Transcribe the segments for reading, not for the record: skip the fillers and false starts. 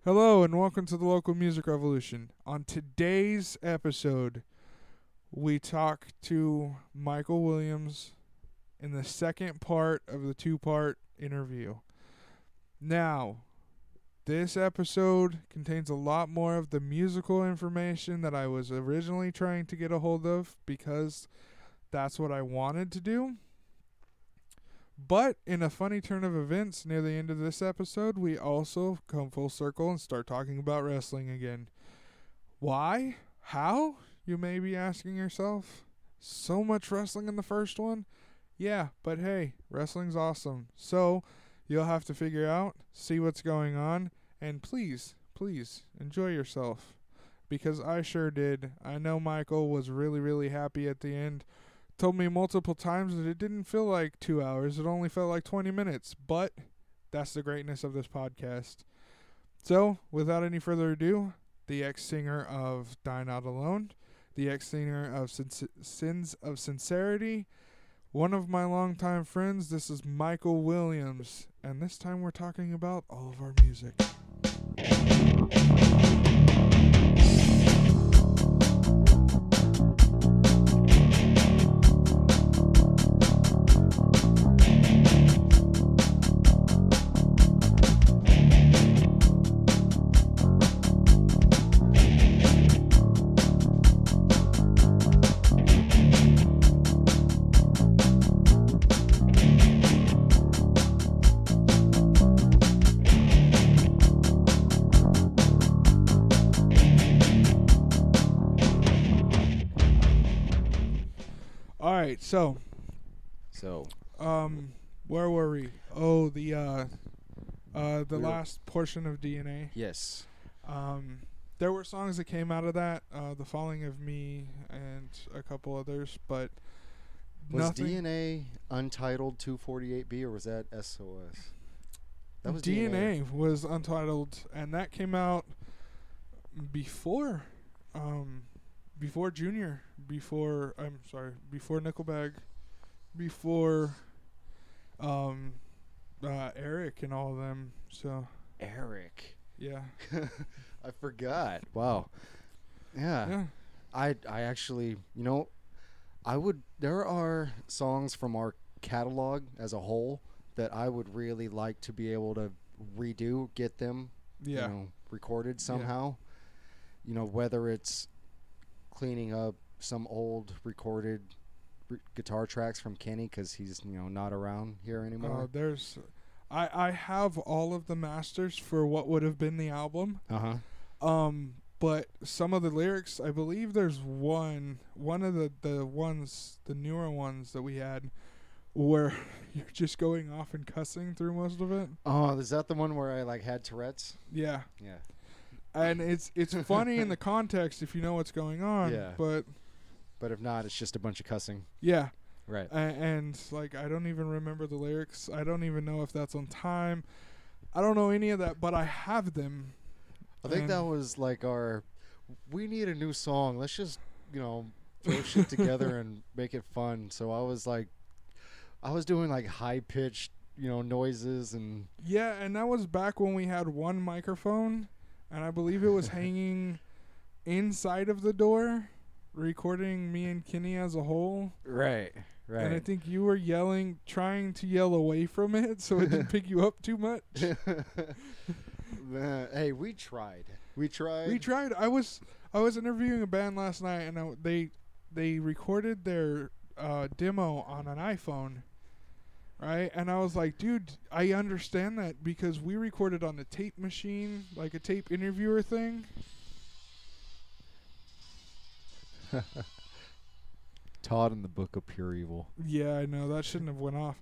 Hello and welcome to the Local Music Revolution. On today's episode, we talk to Michael Williams in the second part of the two-part interview. Now, this episode contains a lot more of the musical information that I was originally trying to get a hold of because that's what I wanted to do. But in a funny turn of events near the end of this episode, we also come full circle and start talking about wrestling again. Why? How? You may be asking yourself. So much wrestling in the first one? Yeah, but hey, wrestling's awesome. So you'll have to figure out, see what's going on, and please enjoy yourself. Because I sure did. I know Michael was really happy at the end. Told me multiple times that it didn't feel like 2 hours. It only felt like 20 minutes. But that's the greatness of this podcast. So, without any further ado, the ex-singer of Dying Out Alone, the ex-singer of Sins of Sincerity, one of my longtime friends, this is Michael Williams. And this time we're talking about all of our music. Alright, so where were we? Oh, the last portion of D.N.A. Yes. There were songs that came out of that, The Falling of Me and a couple others, but Was nothing. D.N.A. Untitled 248B or was that S.O.S? That was D.N.A. was Untitled, and that came out before Junior, before Nickelback, before Eric and all of them. So Eric. yeah. I forgot. Wow. Yeah. I actually, there are songs from our catalog as a whole that I would really like to be able to redo, get them recorded somehow. Whether it's cleaning up some old recorded guitar tracks from Kenny because he's not around here anymore. I have all of the masters for what would have been the album. But some of the lyrics, I believe there's one of the newer ones that we had where you're just going off and cussing through most of it. Oh, is that the one where I had Tourette's? Yeah. Yeah. And it's funny in the context if you know what's going on. Yeah. But if not, it's just a bunch of cussing. Yeah. Right. And I don't even remember the lyrics. I don't even know if that's on time. I don't know any of that, but I have them. I think that was we need a new song. Let's just, throw shit together and make it fun. So I was doing high pitched, noises and. Yeah, and that was back when we had one microphone, and I believe it was hanging inside of the door, recording me and Kenny as a whole. Right. And I think you were trying to yell away from it so it didn't pick you up too much. Hey, we tried. I was interviewing a band last night, and they recorded their demo on an iPhone, right? And I was like, dude, I understand that because we recorded on a tape machine, like a tape interviewer thing. Todd in the Book of Pure Evil. Yeah, I know that shouldn't have went off.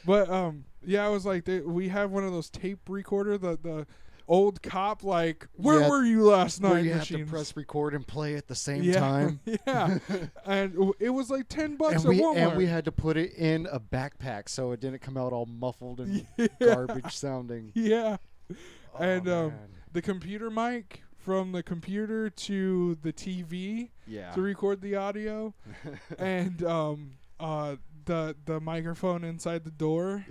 But I was like, we have one of those tape recorder, the old cop, where were you last night? Where you machines. have to press record and play at the same time. Yeah, and it was like $10 at Walmart. And we had to put it in a backpack so it didn't come out all muffled and garbage sounding. Yeah, Oh, and man. the computer mic from the computer to the TV to record the audio, and the microphone inside the door.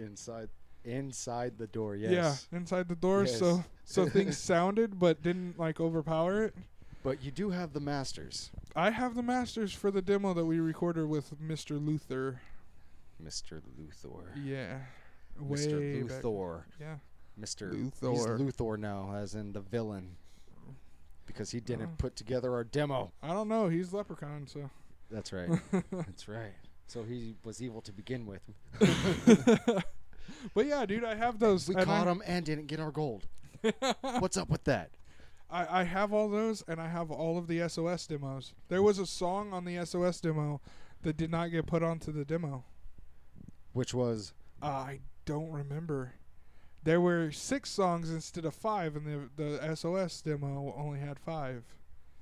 Inside the door, yes. Yeah, inside the door. Yes. So things sounded but didn't like overpower it. But you do have the masters. I have the masters for the demo that we recorded with Mr. Luther. Mr. Luthor. Yeah. Mr. Way Luthor. back. Yeah. Mr. Luthor. He's Luthor now, as in the villain. Because he didn't put together our demo. I don't know. He's Leprechaun, so. That's right. That's right. So he was evil to begin with. But yeah, dude, I have those. We caught him and didn't get our gold. What's up with that? I have all those, and I have all of the S.O.S. demos. There was a song on the S.O.S. demo that did not get put onto the demo. Which was? I don't remember. There were 6 songs instead of 5, and the S.O.S. demo only had 5.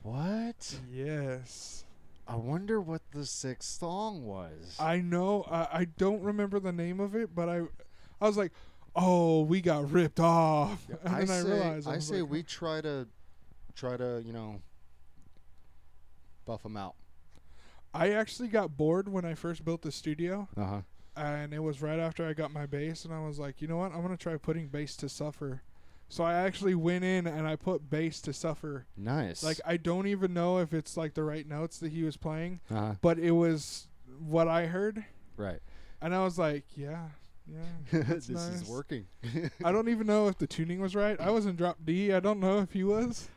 What? Yes. I wonder what the 6th song was. I know. I don't remember the name of it, but I was like, oh, we got ripped off. Yeah, and then I realized. I say like, we try to, buff them out. I actually got bored when I first built the studio. Uh-huh. And it was right after I got my bass, and I was like, you know what? I'm going to try putting bass to suffer. So I actually went in and I put bass to suffer. Nice. Like, I don't even know if it's like the right notes that he was playing, uh-huh. but it was what I heard. Right. And I was like, yeah, this nice. is working. I don't even know if the tuning was right. I was in drop D. I don't know if he was.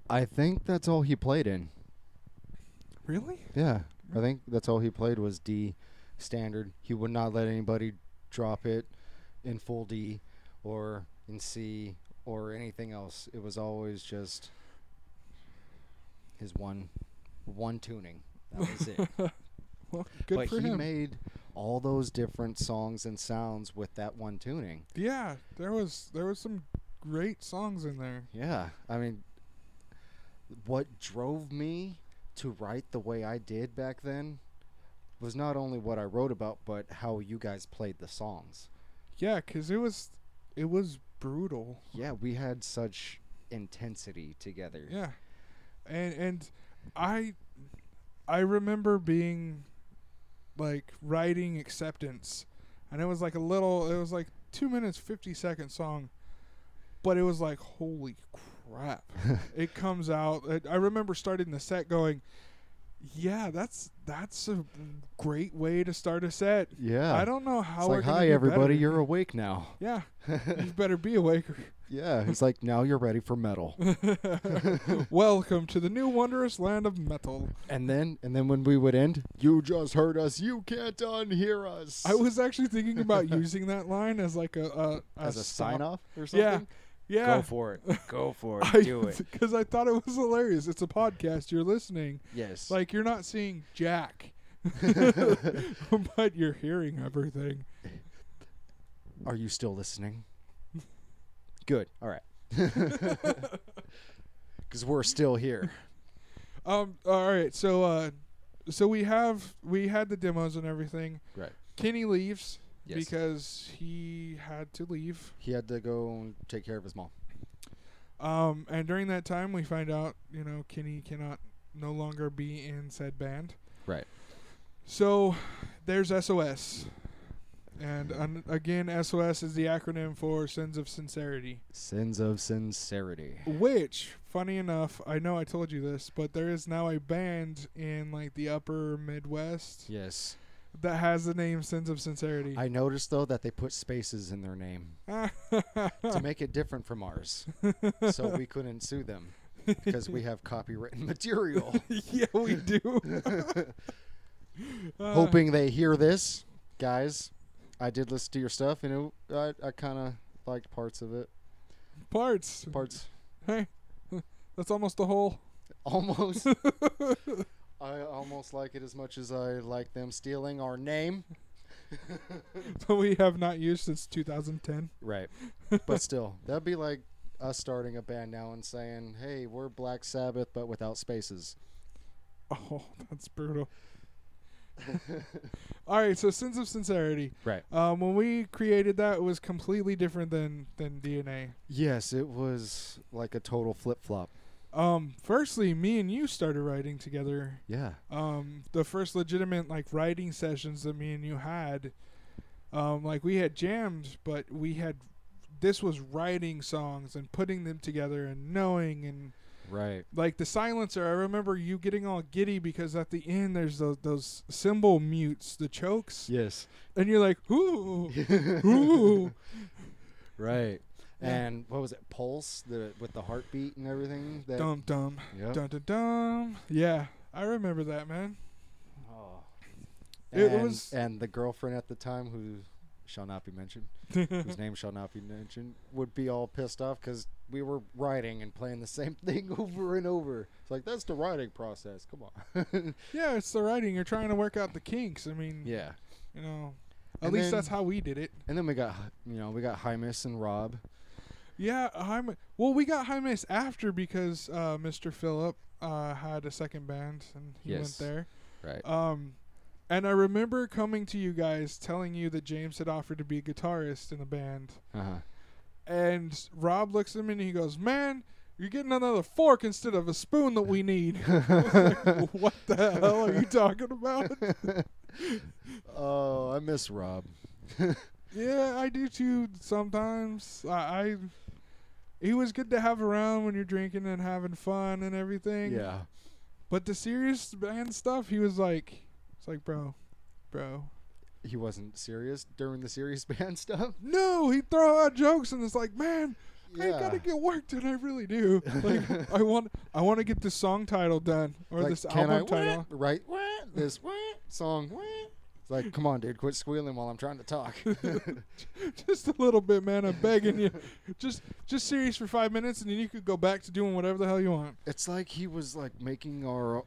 I think that's all he played in. Really? Yeah. I think that's all he played was D standard. He would not let anybody drop it in full D or in C or anything else. It was always just his one tuning. That was it. Well, good for him. But he made all those different songs and sounds with that one tuning. Yeah, there was some great songs in there. Yeah. I mean, what drove me to write the way I did back then was not only what I wrote about, but how you guys played the songs. Yeah, 'cause it was brutal. Yeah, we had such intensity together. Yeah, and I remember being like writing Acceptance, and it was like 2 minutes 50-second song, but it was like, holy crap. It comes out. I remember starting the set going, yeah, that's a great way to start a set. Yeah. I don't know how it's we're like, gonna hi, do everybody, better. you're awake now. Yeah, you better be awake. Yeah, it's like, now you're ready for metal. Welcome to the new wondrous land of metal. And then when we would end, you just heard us, you can't unhear us. I was actually thinking about using that line as like as a sign off or something. Yeah. Go for it. Go for it. Do it. Because I thought it was hilarious. It's a podcast. You're listening. Yes. Like, you're not seeing Jack, but you're hearing everything. Are you still listening? Good. All right. Because we're still here. All right. So we had the demos and everything. Right. Kenny leaves. Yes. Because he had to leave. He had to go and take care of his mom. And during that time, we find out, Kenny cannot no longer be in said band. Right. So there's S.O.S. And again, S.O.S. is the acronym for Sins of Sincerity. Sins of Sincerity. Which, funny enough, I know I told you this, but there is now a band in like the upper Midwest. Yes. That has the name Sins of Sincerity. I noticed, though, that they put spaces in their name to make it different from ours. So we couldn't sue them because we have copywritten material. Yeah, we do. Hoping they hear this, guys. I did listen to your stuff, and I kind of liked parts of it. Parts. Hey, that's almost the whole. Almost. I almost like it as much as I like them stealing our name. But we have not used since 2010. Right. But still, that'd be like us starting a band now and saying, hey, we're Black Sabbath, but without spaces. Oh, that's brutal. All right, so Sins of Sincerity. Right. When we created that, it was completely different than D.N.A. Yes, it was like a total flip-flop. Firstly, me and you started writing together. Yeah. The first legitimate like writing sessions that me and you had, Like we had jams, but this was writing songs and putting them together and knowing and right. Like the silencer. I remember you getting all giddy because at the end there's those cymbal mutes, the chokes. Yes. And you're like, ooh, ooh. Right. Yeah. And what was it? Pulse, with the heartbeat and everything. Dum dum, Yep. dum dum dum. Yeah, I remember that, man. Oh. It was, and the girlfriend at the time, who shall not be mentioned, whose name shall not be mentioned, would be all pissed off because we were writing and playing the same thing over and over. It's like, that's the writing process. Come on. Yeah, it's the writing. You're trying to work out the kinks. I mean, Yeah. you know, at And least then- that's how we did it. And then we got Hymus and Rob. Yeah, well, we got Hymus after because Mr. Phillip had a second band and he went Yes. there. Right. And I remember coming to you guys telling you that James had offered to be a guitarist in the band. Uh-huh. And Rob looks at me and he goes, "Man, you're getting another fork instead of a spoon that we need." Like, what the hell are you talking about? Oh, I miss Rob. Yeah, I do too sometimes. He was good to have around when you're drinking and having fun and everything. Yeah. But the serious band stuff, he was like, it's like, bro. He wasn't serious during the serious band stuff. No, he'd throw out jokes and it's like, man, I Yeah. gotta get work done. I really do. Like, I want to get this song title done or Like, this can album I title. right this song. It's like, come on, dude, quit squealing while I'm trying to talk. Just a little bit, man. I'm begging you. Just serious for 5 minutes, and then you could go back to doing whatever the hell you want. It's like he was like making our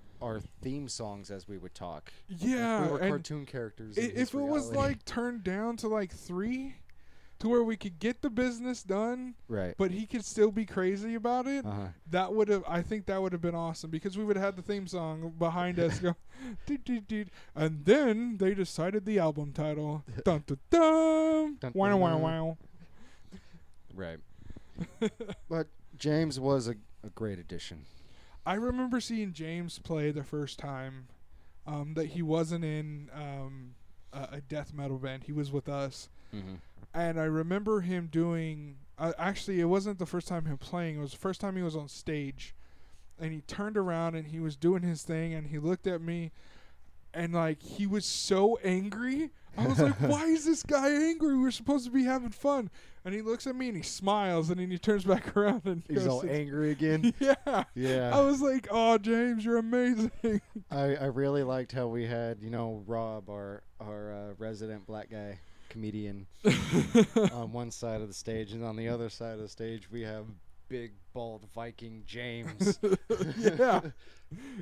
theme songs as we would talk. Yeah, Like we were and cartoon characters. In his if it was reality. like turned down to like 3, to where we could get the business done, right. but he could still be crazy about it. Uh-huh. I think that would have been awesome because we would have had the theme song behind us go, doot, doot, doot. And then they decided the album title. Dun dun dun. Dun, Wow dun, wow dun. wow. Right. But James was a great addition. I remember seeing James play the first time that he wasn't in a death metal band. He was with us. Mm-hmm. And I remember him doing... actually, it wasn't the first time him playing. It was the first time he was on stage. And he turned around and he was doing his thing. And he looked at me. And, like, he was so angry. I was like, why is this guy angry? We're supposed to be having fun. And he looks at me and he smiles. And then he turns back around and He's goes, all angry again. Yeah. Yeah. I was like, oh, James, you're amazing. I really liked how we had, Rob, our resident black guy comedian, on one side of the stage, and on the other side of the stage we have big bald Viking James. Yeah.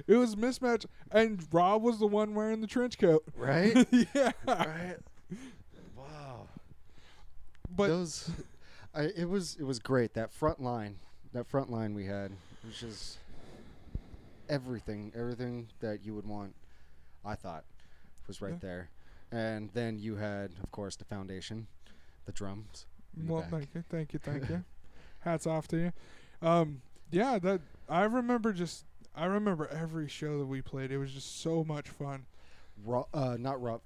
It was mismatched. And Rob was the one wearing the trench coat. Right? Yeah. Right. Wow. But it was great. That front line we had, which is everything that you would want, I thought, was right there. And then you had, of course, the foundation, the drums. well, thank you. Hats off to you. Yeah, I remember every show that we played. It was just so much fun.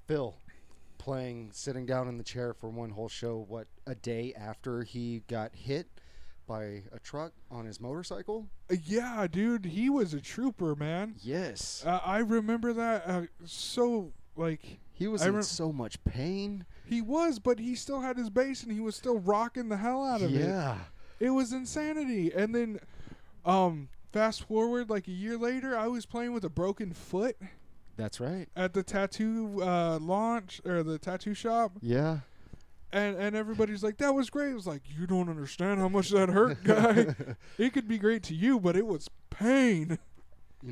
Phil sitting down in the chair for one whole show, a day after he got hit by a truck on his motorcycle? Yeah, dude, he was a trooper, man. Yes. I remember that He was in so much pain. He was, but he still had his bass and he was still rocking the hell out of it. Yeah. It was insanity. And then fast forward like a year later, I was playing with a broken foot. That's right. At the tattoo launch or the tattoo shop. Yeah. And everybody's like, that was great. It was like, you don't understand how much that hurt, guy. It could be great to you, but it was pain.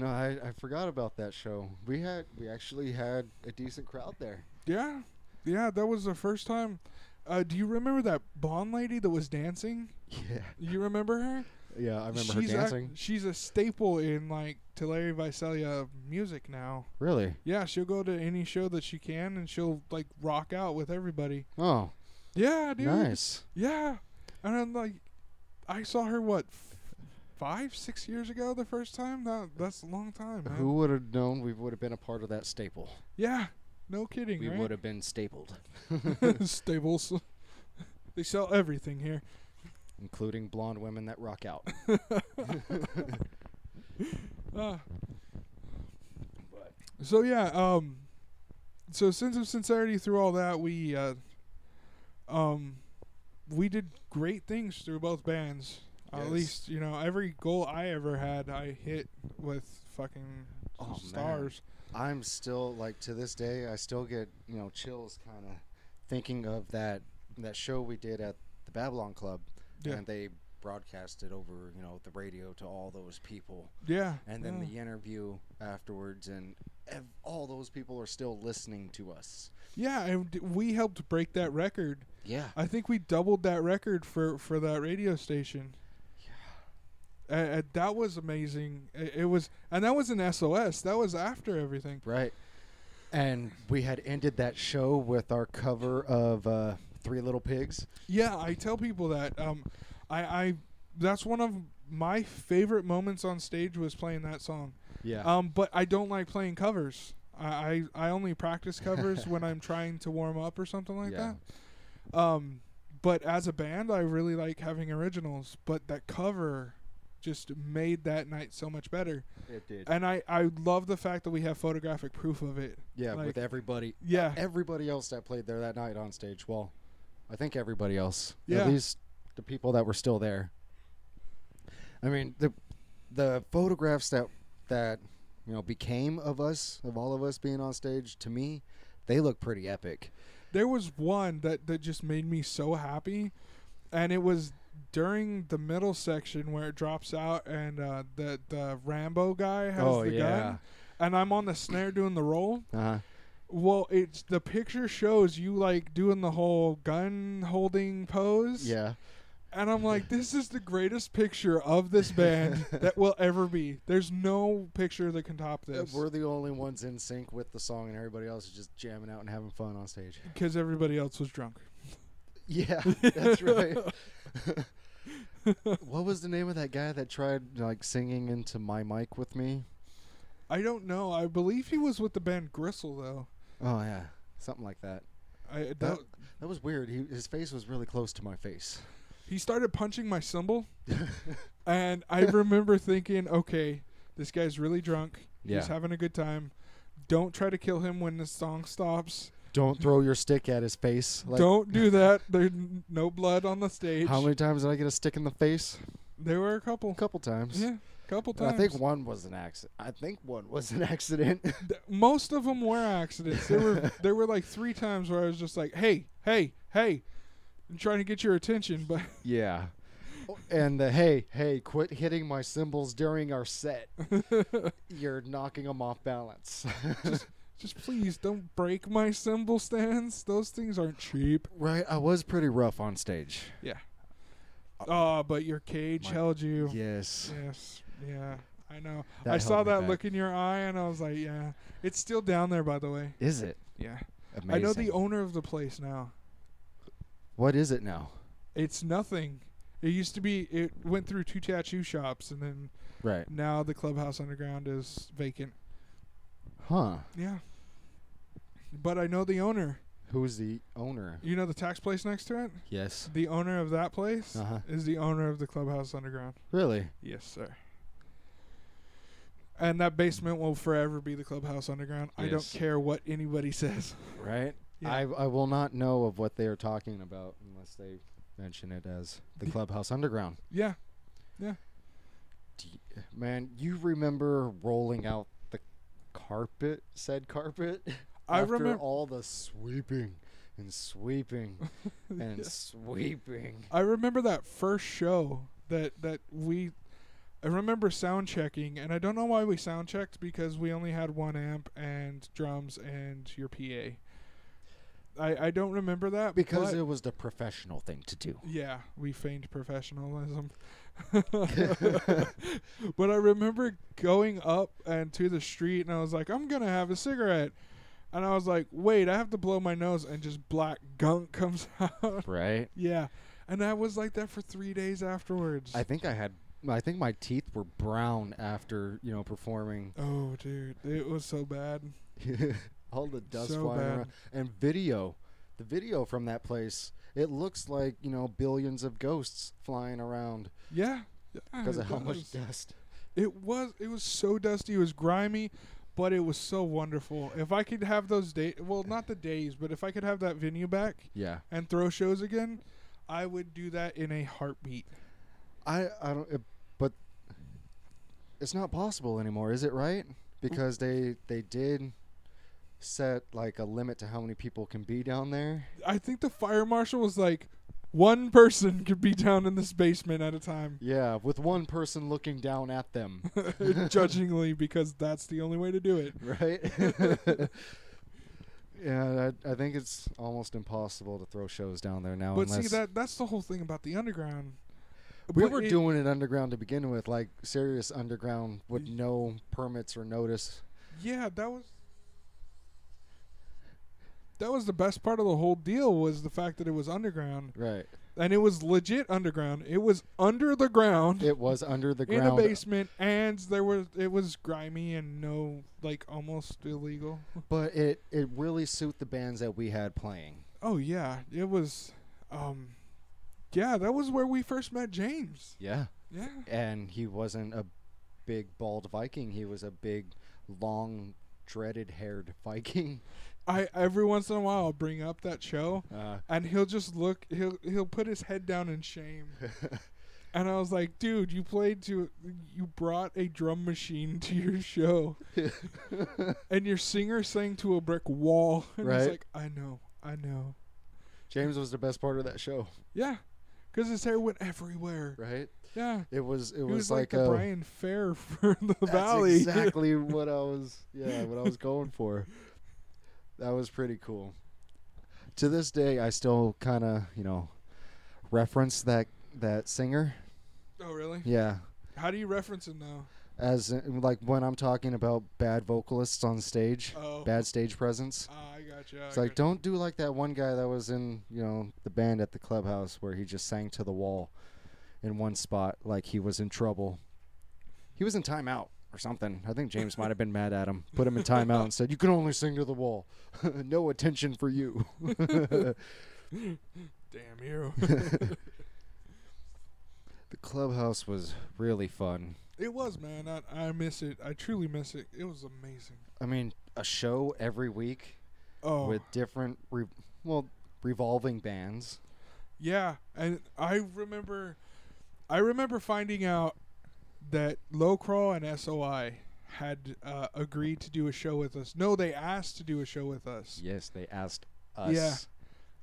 I forgot about that show. We actually had a decent crowd there. Yeah. Yeah, that was the first time. Do you remember that blonde lady that was dancing? Yeah. You remember her? Yeah, I remember her dancing. She's a staple in like Teleri Visalia music now. Really? Yeah, she'll go to any show that she can and she'll like rock out with everybody. Oh. Yeah, dude. Nice. Yeah. And I'm like, I saw her 5-6 years ago the first time. That's a long time, man. Who would have known we would have been a part of that staple? Yeah. No kidding, we right? would have been stapled. Stables. They sell everything here. Including blonde women that rock out. So yeah, so Sins of Sincerity, through all that, we did great things through both bands. Yes. At least, every goal I ever had, I hit with fucking stars. Man. I'm still, like, to this day, I still get, chills kind of thinking of that show we did at the Babylon Club. Yeah. And they broadcast it over, the radio to all those people. Yeah. And then the interview afterwards, and all those people are still listening to us. Yeah, and we helped break that record. Yeah. I think we doubled that record for that radio station. Yeah. That was amazing. It was, and that was an S.O.S. That was after everything. Right. And we had ended that show with our cover of Three Little Pigs. Yeah, I tell people that. I that's one of my favorite moments on stage was playing that song. Yeah. But I don't like playing covers. I only practice covers when I'm trying to warm up or something like that. But as a band, I really like having originals. But that cover just made that night so much better. It did. And I love the fact that we have photographic proof of it. Yeah, like, with everybody. Yeah. Everybody else that played there that night on stage. Well, I think everybody else. Yeah. At least the people that were still there. I mean, the photographs that became of all of us being on stage, to me, they look pretty epic. There was one that just made me so happy, and it was during the middle section where it drops out and the Rambo guy has the gun, and I'm on the snare doing the roll. Uh-huh. Well, the picture shows you like doing the whole gun holding pose. Yeah. And I'm like, this is the greatest picture of this band that will ever be. There's no picture that can top this. We're the only ones in sync with the song, and everybody else is just jamming out and having fun on stage. Because everybody else was drunk. Yeah, that's right. What was the name of that guy that tried like singing into my mic with me? I don't know. I believe he was with the band Gristle, though. Oh, yeah. Something like that. That was weird. His face was really close to my face. He started punching my cymbal, and I remember thinking, okay, this guy's really drunk. Yeah. He's having a good time. Don't try to kill him when the song stops. Don't throw your stick at his face. Like, don't do that. There's no blood on the stage. How many times did I get a stick in the face? There were a couple. A couple times. Yeah, couple times. I think one was an accident. Most of them were accidents. There were like 3 times where I was just like, hey, I'm trying to get your attention, but yeah. And the hey, quit hitting my cymbals during our set. You're knocking them off balance. just please don't break my cymbal stands. Those things aren't cheap. Right, I was pretty rough on stage. Yeah. But your cage held you. Yes. Yeah. I know. That I saw that back. look in your eye, and I was like, yeah. It's still down there, by the way. Is it? Yeah. Amazing. I know the owner of the place now. What is it now? It's nothing. It used to be, it went through 2 tattoo shops, and then now the Clubhouse Underground is vacant. Huh. Yeah. But I know the owner. Who's the owner? You know the tax place next to it? Yes. The owner of that place is the owner of the Clubhouse Underground. Really? Yes, sir. And that basement will forever be the Clubhouse Underground. Yes. I don't care what anybody says. Right? Yeah. I will not know of what they are talking about unless they mention it as the Clubhouse Underground. Yeah. Yeah. Man, you remember rolling out the said carpet? I After remember all the sweeping and sweeping and sweeping. I remember that first show that I remember sound checking, and I don't know why we sound checked, because we only had 1 amp and drums and your PA. I don't remember that. Because it was the professional thing to do. Yeah, we feigned professionalism. But I remember going up and to the street, and I was like, I'm going to have a cigarette. And I was like, wait, I have to blow my nose, and just black gunk comes out. Right? Yeah. And I was like that for 3 days afterwards. I think my teeth were brown after, performing. Oh, dude. It was so bad. all the dust So flying bad. around. And video. The video from that place, it looks like, billions of ghosts flying around Yeah. because it of how much does. dust. It was so dusty. It was grimy, but it was so wonderful. If I could have those days, well, not the days, but if I could have that venue back Yeah. and throw shows again, I would do that in a heartbeat. I don't, but it's not possible anymore, is it, right? Because they did set like a limit to how many people can be down there. I think the fire marshal was like, one person could be down in this basement at a time. Yeah, with one person looking down at them. Judgingly, because that's the only way to do it. Right? Yeah, I think it's almost impossible to throw shows down there now. But see, that's the whole thing about the underground. We But were doing it underground to begin with, like serious underground with no permits or notice. Yeah, that was the best part of the whole deal, was the fact that it was underground. Right. And it was legit underground. It was under the ground. It was under the ground. In a basement, and it was grimy and almost illegal. But it really suited the bands that we had playing. Oh yeah, it was yeah, that was where we first met James. Yeah. Yeah. And he wasn't a big bald Viking. He was a big, long, dreaded-haired Viking. Every once in a while I'll bring up that show, and he'll just look. He'll put his head down in shame. And I was like, dude, you brought a drum machine to your show, and your singer sang to a brick wall. And Right. he's like, I know. James was the best part of that show. Yeah, because his hair went everywhere. Right. Yeah. It was He was like a the Brian Fair for the that's Valley. exactly what I was going for. That was pretty cool. To this day, I still kind of, reference that singer. Oh, really? Yeah. How do you reference him now? As like when I'm talking about bad vocalists on stage, bad stage presence. I gotcha. It's like, don't do like that one guy that was in, the band at the clubhouse where he just sang to the wall in one spot like he was in trouble. He was in timeout or something. I think James might have been mad at him. Put him in timeout and said, "You can only sing to the wall. No attention for you." Damn you. The clubhouse was really fun. It was, man. I miss it. I truly miss it. It was amazing. I mean, a show every week with different revolving bands. Yeah, and I remember finding out that Low Crawl and S.O.S had agreed to do a show with us. No, they asked to do a show with us. Yes, they asked us. Yeah.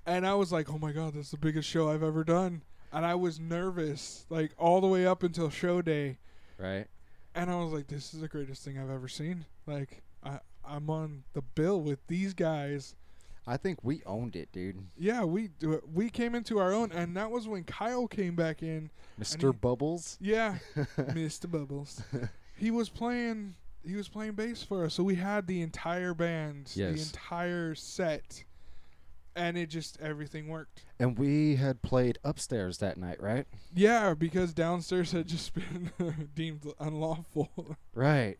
And I was like, oh my God, that's the biggest show I've ever done. And I was nervous, like all the way up until show day. Right. And I was like, this is the greatest thing I've ever seen. Like, I'm on the bill with these guys. I think we owned it, dude. Yeah, we came into our own, and that was when Kyle came back in. Mr. Bubbles? Yeah, Mr. Bubbles. He was playing bass for us, so we had the entire band, the entire set, and everything worked. And we had played upstairs that night, right? Yeah, because downstairs had just been deemed unlawful. Right.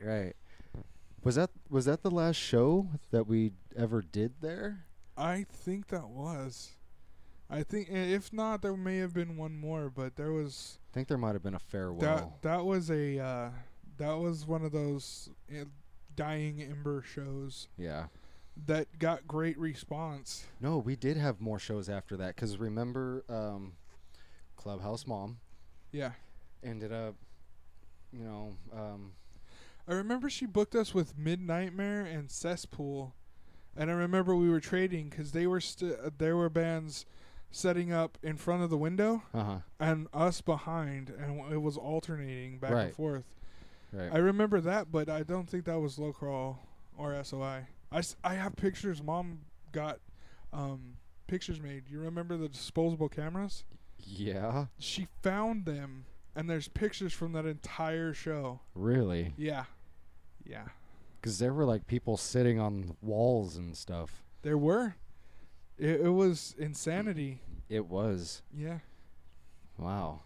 Was that the last show that we ever did there? I think that was. I think if not, there may have been one more, but there was. I think there might have been a farewell. That was one of those dying ember shows. Yeah. That got great response. No, we did have more shows after that, because remember Clubhouse Mom? Yeah. Ended up, I remember she booked us with Midnightmare and Cesspool, and I remember we were trading because there were bands setting up in front of the window and us behind, and it was alternating back and forth. Right. I remember that, but I don't think that was Low Crawl or S.O.S. I have pictures. Mom got pictures made. You remember the disposable cameras? Yeah. She found them, and there's pictures from that entire show. Really? Yeah. Because there were like people sitting on walls and stuff. There were. It was insanity. It was. Yeah. Wow.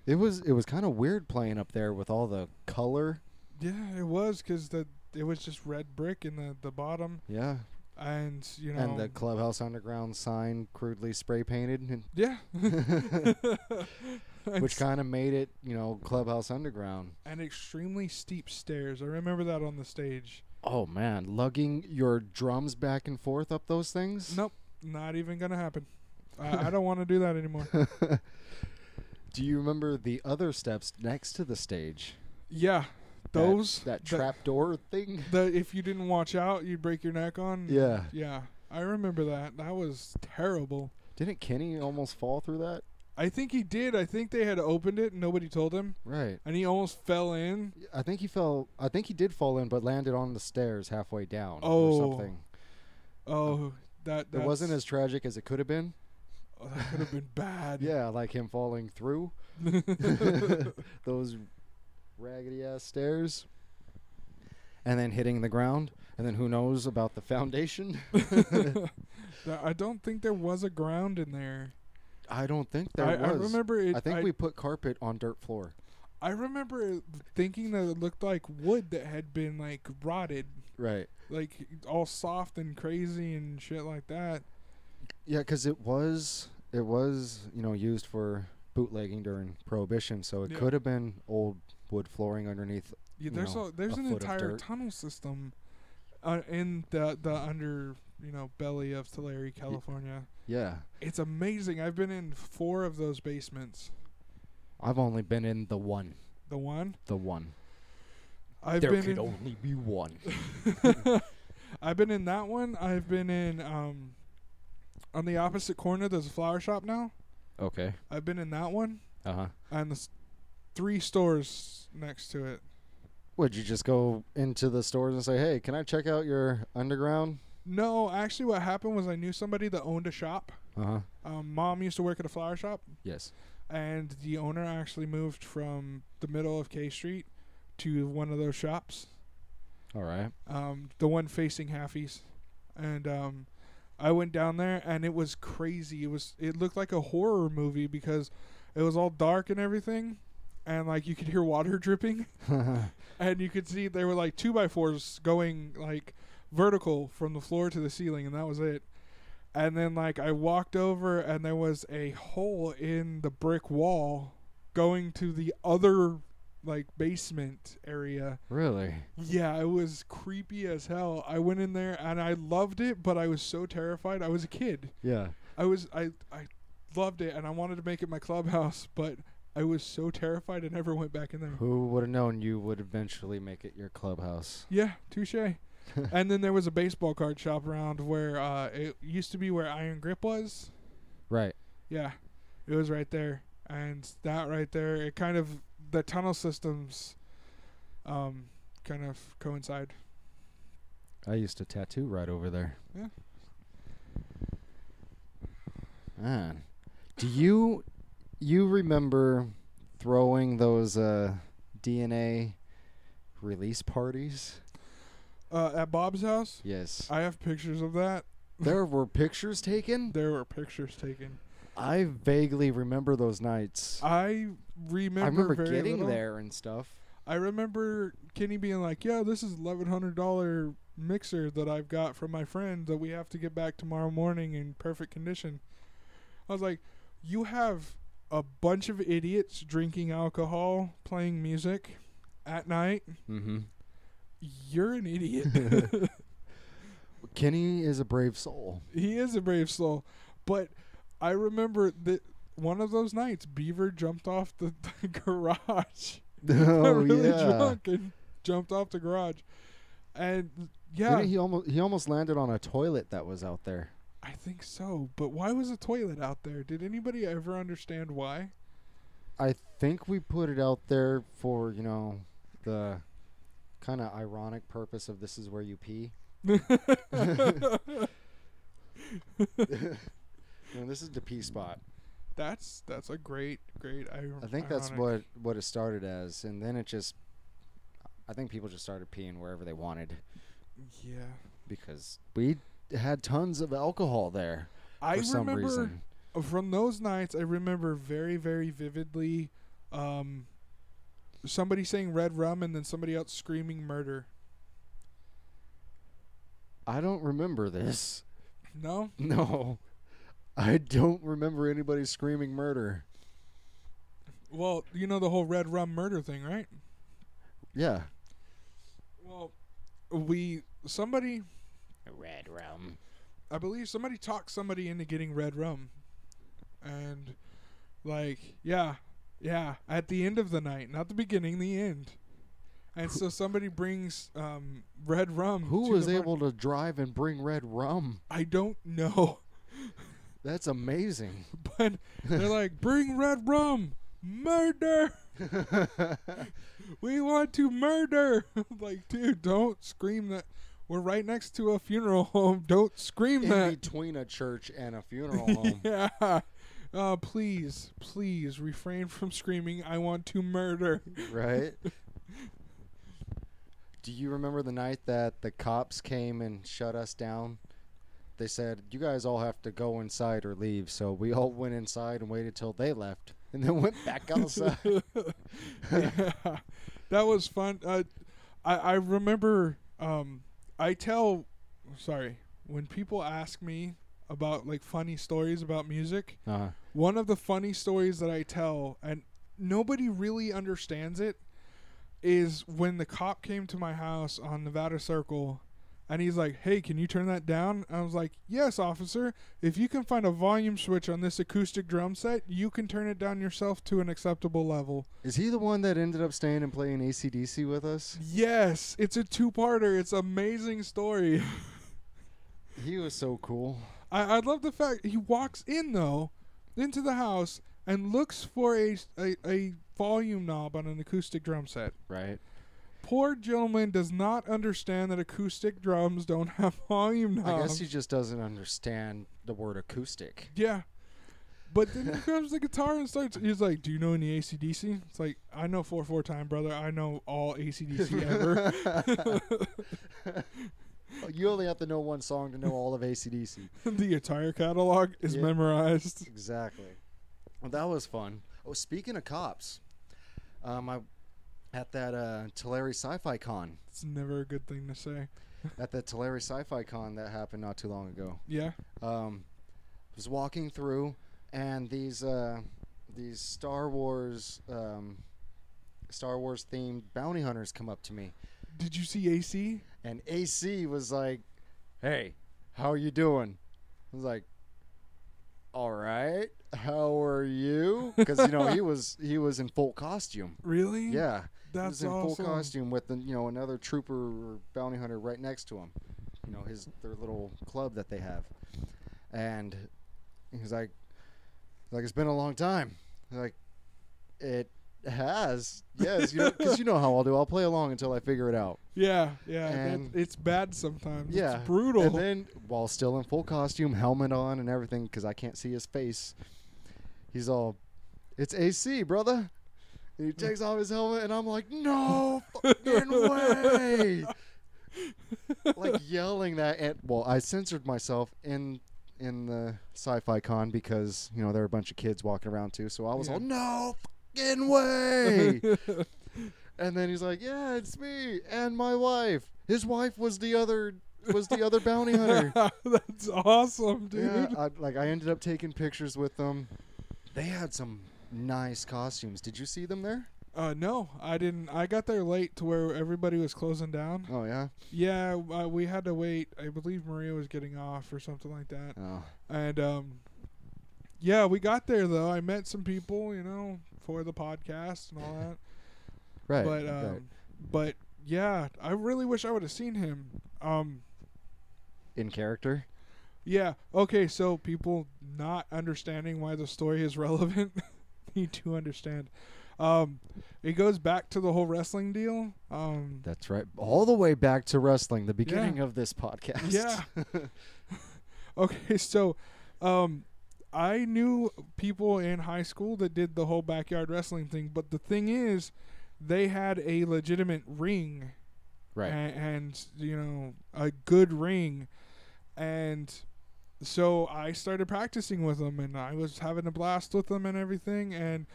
It was kind of weird playing up there with all the color. Yeah, it was, because it was just red brick in the bottom. Yeah. And and the Clubhouse Underground sign crudely spray painted. And yeah. which kind of made it, Clubhouse Underground. And extremely steep stairs. I remember that on the stage. Oh, man. Lugging your drums back and forth up those things? Nope. Not even going to happen. I don't want to do that anymore. Do you remember the other steps next to the stage? Yeah. That trap door thing? If you didn't watch out, you'd break your neck on? Yeah. Yeah. I remember that. That was terrible. Didn't Kenny almost fall through that? I think he did. I think they had opened it and nobody told him. Right. And he almost fell in. I think he did fall in, but landed on the stairs halfway down or something. Oh, it wasn't as tragic as it could have been. Oh, that could have been bad. Yeah, like him falling through those raggedy ass stairs and then hitting the ground, and then who knows about the foundation. I don't think there was a ground in there. I don't think there was. I remember it. I think we put carpet on dirt floor. I remember thinking that it looked like wood that had been like rotted. Right. Like all soft and crazy and shit like that. Yeah, because it was used for bootlegging during Prohibition, so it could have been old wood flooring underneath. Yeah, there's an entire tunnel system in the under belly of Tulare, California. Yeah, it's amazing. I've been in 4 of those basements. I've only been in the one. The one. There could only be one. I've been in that one. I've been in on the opposite corner. There's a flower shop now. Okay. I've been in that one. And the 3 stores next to it. Would you just go into the stores and say, "Hey, can I check out your underground?" No, actually, what happened was I knew somebody that owned a shop. Mom used to work at a flower shop. Yes. And the owner actually moved from the middle of K Street to one of those shops. All right. The one facing Halfies. And I went down there, and it was crazy. It looked like a horror movie because it was all dark and everything. And, like, you could hear water dripping. And you could see there were, like, 2x4s going, like, vertical from the floor to the ceiling, and that was it. And then, like, I walked over, and there was a hole in the brick wall going to the other, like, basement area. Really? Yeah, it was creepy as hell. I went in there, and I loved it, but I was so terrified. I was a kid. Yeah. I loved it, and I wanted to make it my clubhouse, but I was so terrified I never went back in there. Who would have known you would eventually make it your clubhouse? Yeah, touche. And then there was a baseball card shop around where it used to be where Iron Grip was. Right. Yeah, it was right there. And that right there, it kind of, the tunnel systems kind of coincide. I used to tattoo right over there. Yeah. Man, do you remember throwing those D.N.A. release parties? At Bob's house? Yes. I have pictures of that. There were pictures taken? There were pictures taken. I vaguely remember those nights. I remember getting little. there and stuff. I remember Kenny being like, "Yeah, this is $1,100 mixer that I've got from my friend that we have to get back tomorrow morning in perfect condition." I was like, "You have a bunch of idiots drinking alcohol, playing music at night. Mm-hmm. You're an idiot." Kenny is a brave soul. He is a brave soul. But I remember that one of those nights, Beaver jumped off the garage. Oh, really yeah. drunk and jumped off the garage. And, yeah. He almost landed on a toilet that was out there. I think so. But why was a toilet out there? Did anybody ever understand why? I think we put it out there for, the kind of ironic purpose of this is where you pee. This is the pee spot. That's a great I think that's what it started as, and then I think people just started peeing wherever they wanted. Yeah. Because we had tons of alcohol there for some reason. From those nights, I remember very, very vividly somebody saying red rum and then somebody else screaming murder. I don't remember this. No? No. I don't remember anybody screaming murder. Well, you know the whole red rum murder thing, right? Yeah. Well, somebody... Red rum. I believe somebody talked somebody into getting red rum. And, like, yeah, at the end of the night. Not the beginning, the end. And so somebody brings red rum. Who was able to drive and bring red rum? I don't know. That's amazing. But they're like, bring red rum. Murder. We want to murder. Like, dude, don't scream that. We're right next to a funeral home. Don't scream that. In between a church and a funeral home. Yeah. Please refrain from screaming, I want to murder. Right? Do you remember the night that the cops came and shut us down? They said, you guys all have to go inside or leave. So we all went inside and waited till they left. And then went back outside. Yeah, that was fun. I remember... when people ask me about like funny stories about music, one of the funny stories that I tell, and nobody really understands it, is when the cop came to my house on Nevada Circle, and he's like, hey, can you turn that down? I was like, yes, officer. If you can find a volume switch on this acoustic drum set, you can turn it down yourself to an acceptable level. Is he the one that ended up staying and playing AC/DC with us? Yes. It's a two-parter. It's an amazing story. He was so cool. I love the fact he walks in, though, into the house and looks for a volume knob on an acoustic drum set. Right. Poor gentleman does not understand that acoustic drums don't have volume knobs. I guess he just doesn't understand the word acoustic. Yeah. But then he grabs the guitar and starts. He's like, do you know any AC/DC? It's like, I know 4/4 time, brother. I know all AC/DC ever. You only have to know one song to know all of AC/DC. The entire catalog is memorized. Exactly. Well, that was fun. Oh, speaking of cops, at that Tulare Sci-Fi Con. It's never a good thing to say. At the Tulare Sci-Fi Con that happened not too long ago. Yeah. Was walking through, and these Star Wars themed bounty hunters come up to me. Did you see AC? And AC was like, "Hey, how are you doing?" I was like, "All right. How are you?" Because he was in full costume. Really? Yeah. That's he was in awesome. full costume with another trooper or bounty hunter right next to him. Their little club that they have. And he's like, it's been a long time. Like, it has. Yes, because you know how I'll do. I'll play along until I figure it out. Yeah. And it's bad sometimes. Yeah. It's brutal. And then, while still in full costume, helmet on and everything, because I can't see his face, he's all, "It's AC, brother." And he takes off his helmet, and I'm like, "No fucking way!" Like yelling that. And I censored myself in the Sci-Fi Con because there were a bunch of kids walking around too. So I was all, "No fucking way!" And then he's like, "Yeah, it's me and my wife. His wife was the other bounty hunter." That's awesome, dude. Yeah, I ended up taking pictures with them. They had some nice costumes. Did you see them there? No, I didn't. I got there late to where everybody was closing down. Oh, yeah? Yeah, we had to wait. I believe Maria was getting off or something like that. Oh. And, yeah, we got there, though. I met some people, for the podcast and all that. Right. But, yeah, I really wish I would have seen him. In character? Yeah. Okay, so people not understanding why the story is relevant need to understand. It goes back to the whole wrestling deal. That's right. All the way back to wrestling, the beginning of this podcast. Yeah. Okay, so I knew people in high school that did the whole backyard wrestling thing, but the thing is, they had a legitimate ring. Right. And a good ring. And so I started practicing with them, and I was having a blast with them and everything. And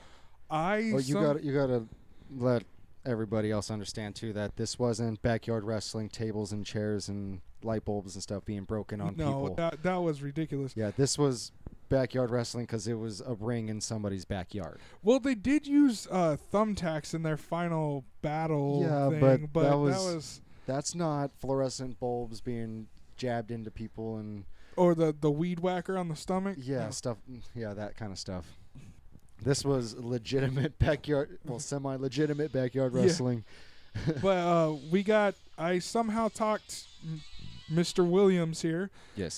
you gotta let everybody else understand too that this wasn't backyard wrestling, tables and chairs and light bulbs and stuff being broken on people. No, that was ridiculous. Yeah, this was backyard wrestling because it was a ring in somebody's backyard. Well, they did use thumbtacks in their final battle thing, but that's not fluorescent bulbs being jabbed into people and or the weed whacker on the stomach. Yeah, stuff. Yeah, that kind of stuff. This was legitimate backyard, semi-legitimate backyard wrestling. But I somehow talked Mr. Williams here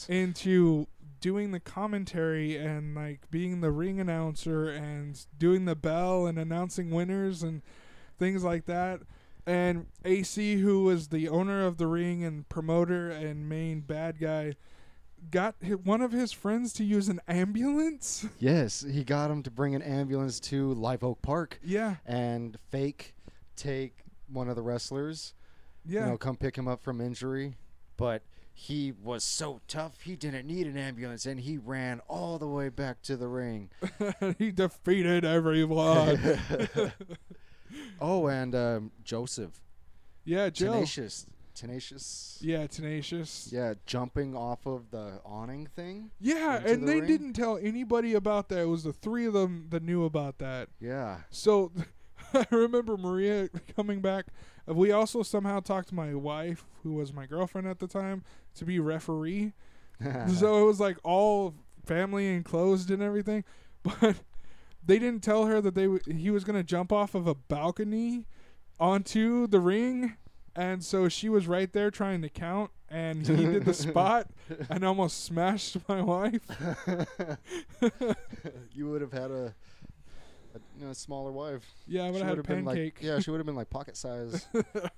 into doing the commentary and like being the ring announcer and doing the bell and announcing winners and things like that. And AC, who was the owner of the ring and promoter and main bad guy, got one of his friends to use an ambulance. Yes, he got him to bring an ambulance to Live Oak Park. Yeah. And take one of the wrestlers. Yeah. Come pick him up from injury. But he was so tough, he didn't need an ambulance, and he ran all the way back to the ring. He defeated everyone. Oh, and Joseph. Yeah, Joe. Tenacious. Yeah, Tenacious. Yeah, jumping off of the awning thing. Yeah, and they didn't tell anybody about that. It was the three of them that knew about that. Yeah. So I remember Maria coming back. We also somehow talked my wife, who was my girlfriend at the time, to be referee. So it was like all family enclosed and everything. But they didn't tell her that he was going to jump off of a balcony onto the ring. And so she was right there trying to count, and he did the spot and almost smashed my wife. You would have had a smaller wife. Yeah, I would have had a pancake. She would have been like pocket size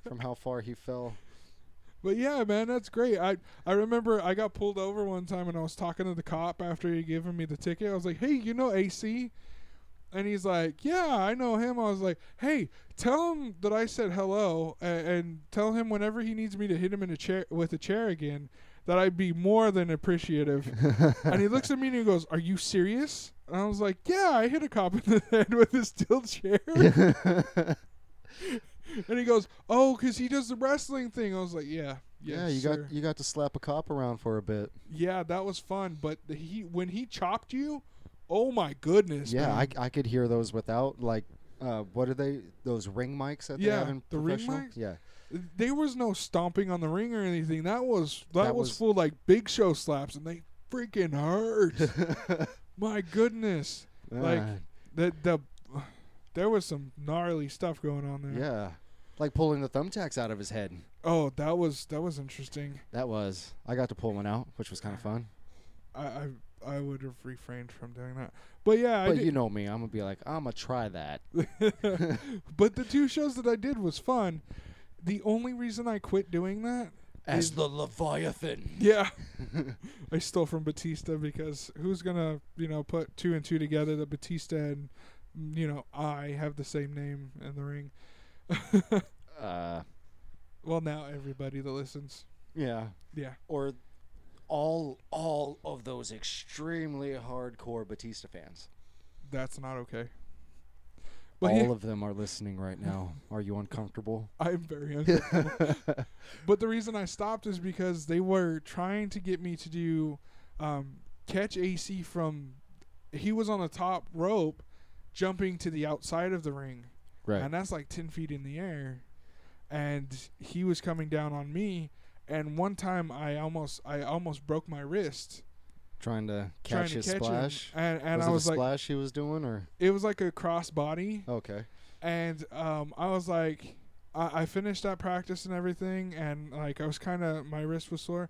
from how far he fell. But yeah, man, that's great. I remember I got pulled over one time and I was talking to the cop after he given me the ticket. I was like, hey, AC? And he's like, yeah, I know him. I was like, hey, tell him that I said hello, and tell him whenever he needs me to hit him in a chair with a chair again, that I'd be more than appreciative. And he looks at me and he goes, are you serious? And I was like, yeah, I hit a cop in the head with a steel chair. And he goes, oh, because he does the wrestling thing. I was like, yeah, you got to slap a cop around for a bit. Yeah, that was fun. But when he chopped you, oh my goodness. Yeah, man. I could hear those without what are they? Those ring mics that they have in the ring professional? mics. Yeah. There was no stomping on the ring or anything. That was full like Big Show slaps, and they freaking hurt. My goodness. Like there was some gnarly stuff going on there. Yeah. Like pulling the thumbtacks out of his head. Oh, that was interesting. That was. I got to pull one out, which was kind of fun. I would have refrained from doing that. But yeah, but you know me, I'm going to be like, I'm going to try that. But the two shows that I did was fun. The only reason I quit doing that as the Leviathan. Yeah. I stole from Batista because who's going to, put two and two together that Batista and, I have the same name in the ring. Well, now everybody that listens. Yeah. Yeah. Or all of those extremely hardcore Batista fans. That's not okay. But all of them are listening right now. Are you uncomfortable? I'm very uncomfortable. But the reason I stopped is because they were trying to get me to do catch AC from. He was on the top rope, jumping to the outside of the ring, right? And that's like 10 feet in the air, and he was coming down on me. And one time I almost broke my wrist. Trying to catch his splash. And was it a splash he was doing, or it was like a cross body. Okay. And I was like, I finished that practice and everything, and like I was my wrist was sore.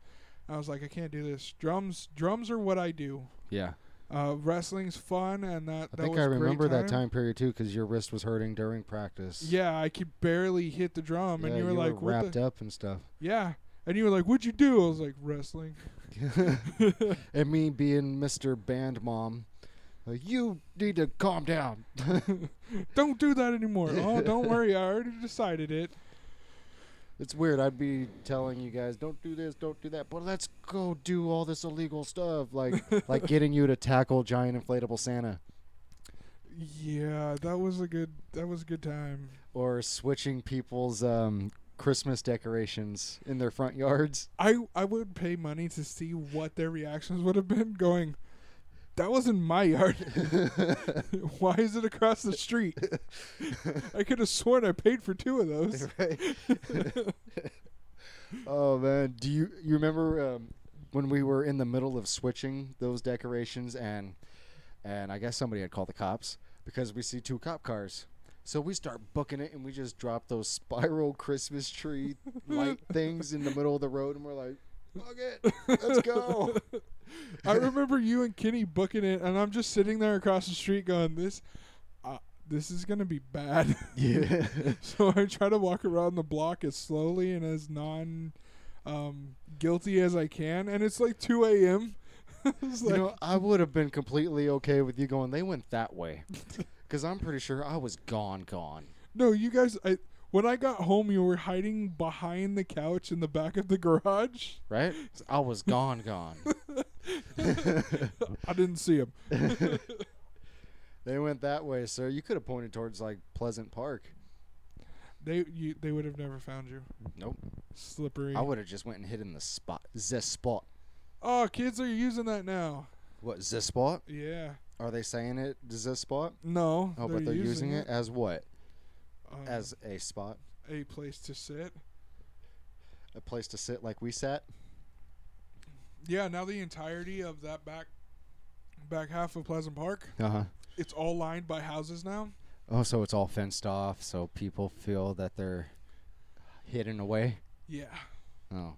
I was like, I can't do this. Drums are what I do. Yeah. Wrestling's fun, and that I think was I remember great that time period too, because your wrist was hurting during practice. Yeah, I could barely hit the drum, and you were like, wrapped up and stuff. Yeah. And you were like, what'd you do? I was like, wrestling. And me being Mr. Band Mom, you need to calm down. Don't do that anymore. Oh, don't worry. I already decided it. It's weird. I'd be telling you guys, don't do this, don't do that, but let's go do all this illegal stuff, like getting you to tackle giant inflatable Santa. Yeah, God, that was a good time. Or switching people's Christmas decorations in their front yards. I would pay money to see what their reactions would have been going, that was in my yard. Why is it across the street? I could have sworn I paid for 2 of those. Right. Oh, man. Do you remember when we were in the middle of switching those decorations and I guess somebody had called the cops because we see 2 cop cars. So we start booking it and we just drop those spiral Christmas tree light things in the middle of the road and we're like, fuck it, let's go. I remember you and Kenny booking it and I'm just sitting there across the street going, this is going to be bad. Yeah. So I try to walk around the block as slowly and as guilty as I can. And it's like 2 a.m. I would have been completely okay with you going, they went that way. Because I'm pretty sure I was gone. No, you guys, when I got home, you were hiding behind the couch in the back of the garage. Right? I was gone. I didn't see him. They went that way, sir. You could have pointed towards, like, Pleasant Park. They would have never found you. Nope. Slippery. I would have just went and hid in the spot. The spot. Oh, kids are using that now. What, the spot? Yeah. Are they saying it, the spot? No. Oh, but they're using it as what? As a spot? A place to sit. A place to sit like we sat? Yeah, now the entirety of that back half of Pleasant Park, it's all lined by houses now. Oh, so it's all fenced off so people feel that they're hidden away? Yeah. Oh.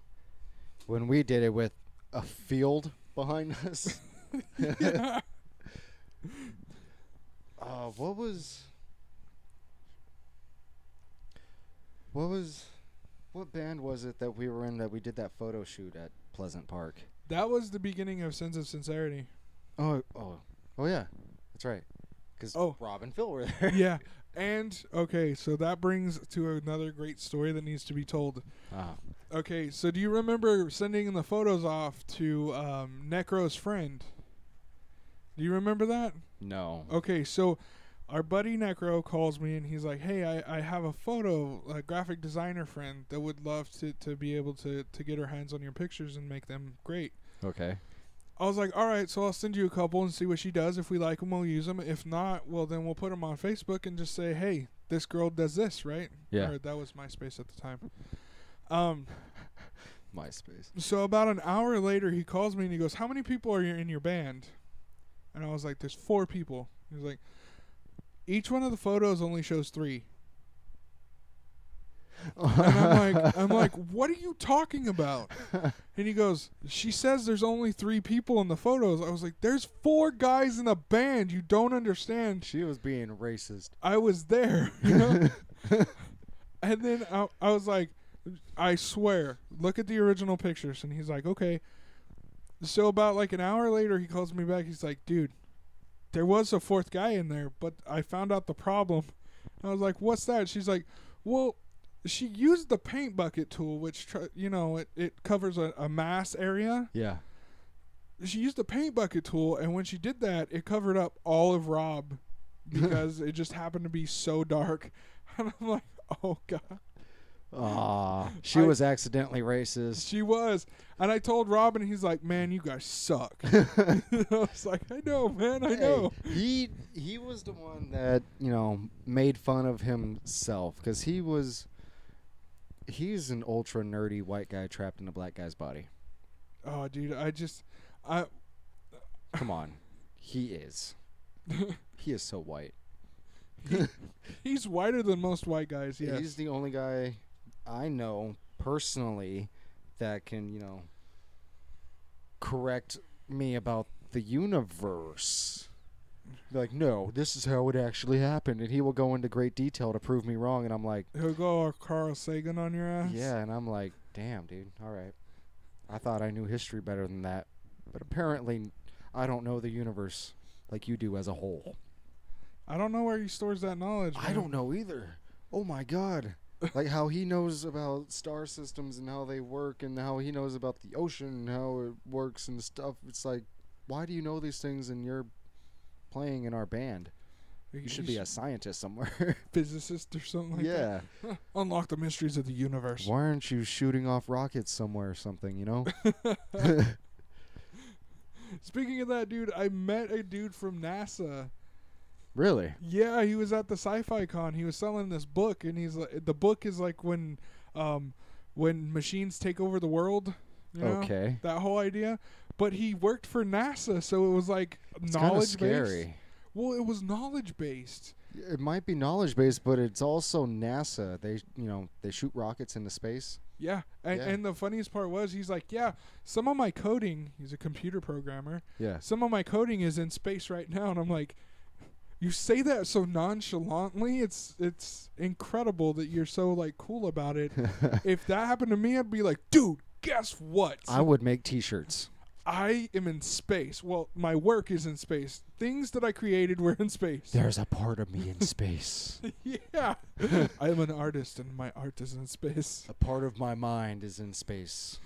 When we did it with a field behind us. Yeah. What band was it that we were in that we did that photo shoot at Pleasant Park? That was the beginning of Sins of Sincerity. Oh yeah, that's right. Because Rob and Phil were there. Yeah, and okay, so that brings to another great story that needs to be told. Okay, so do you remember sending the photos off to Necro's friend? Do you remember that? No. Okay, so our buddy Necro calls me and he's like, hey, I have a graphic designer friend that would love to be able to get her hands on your pictures and make them great. Okay. I was like, all right, so I'll send you a couple and see what she does. If we like them, we'll use them. If not, well, then we'll put them on Facebook and just say, hey, this girl does this, right? Yeah. Or that was MySpace at the time. MySpace. So about an hour later, he calls me and he goes, how many people are in your band? And I was like, there's 4 people. He was like, each one of the photos only shows 3. And I'm like, what are you talking about? And he goes, she says there's only 3 people in the photos. I was like, there's 4 guys in a band. You don't understand. She was being racist. I was there, you know? And then I was like, I swear, look at the original pictures. And he's like, okay. So about like an hour later, he calls me back. He's like, dude, there was a 4th guy in there, but I found out the problem. And I was like, what's that? She's like, well, she used the paint bucket tool, which, it covers a mass area. Yeah. She used the paint bucket tool, and when she did that, it covered up all of Rob because it just happened to be so dark. And I'm like, oh, God. She was accidentally racist. She was. And I told Rob, and he's like, man, you guys suck. I was like, I know, man, I know. He was the one that, made fun of himself because he's an ultra nerdy white guy trapped in a black guy's body. Oh, dude, Come on. He is. He is so white. He's whiter than most white guys, yes. He's the only guy I know personally that can, correct me about the universe. Like, no, this is how it actually happened. And he will go into great detail to prove me wrong. And I'm like... He'll go Carl Sagan on your ass? Yeah, and I'm like, damn, dude, all right. I thought I knew history better than that. But apparently, I don't know the universe like you do as a whole. I don't know where he stores that knowledge, man. I don't know either. Oh, my God. Like how he knows about star systems and how they work and how he knows about the ocean and how it works and stuff. It's like, why do you know these things and you're playing in our band? You should be a scientist somewhere. Physicist or something like that. Yeah. Unlock the mysteries of the universe. Why aren't you shooting off rockets somewhere or something, you know? Speaking of that, dude, I met a dude from NASA. Really? Yeah, he was at the Sci-Fi Con. He was selling this book, and the book is like when machines take over the world. You know, okay. that whole idea. But he worked for NASA, so it was like It's knowledge based. scary. Well, it was knowledge based. It might be knowledge based, but it's also NASA. They shoot rockets into space. Yeah. And the funniest part was he's like, yeah, some of my coding, he's a computer programmer. Yeah. Some of my coding is in space right now, and I'm like, you say that so nonchalantly. It's incredible that you're so like cool about it. If that happened to me, I'd be like, dude, guess what? I would make T-shirts. I am in space. Well, my work is in space. Things that I created were in space. There's a part of me in space. Yeah. I am an artist, and my art is in space. A part of my mind is in space.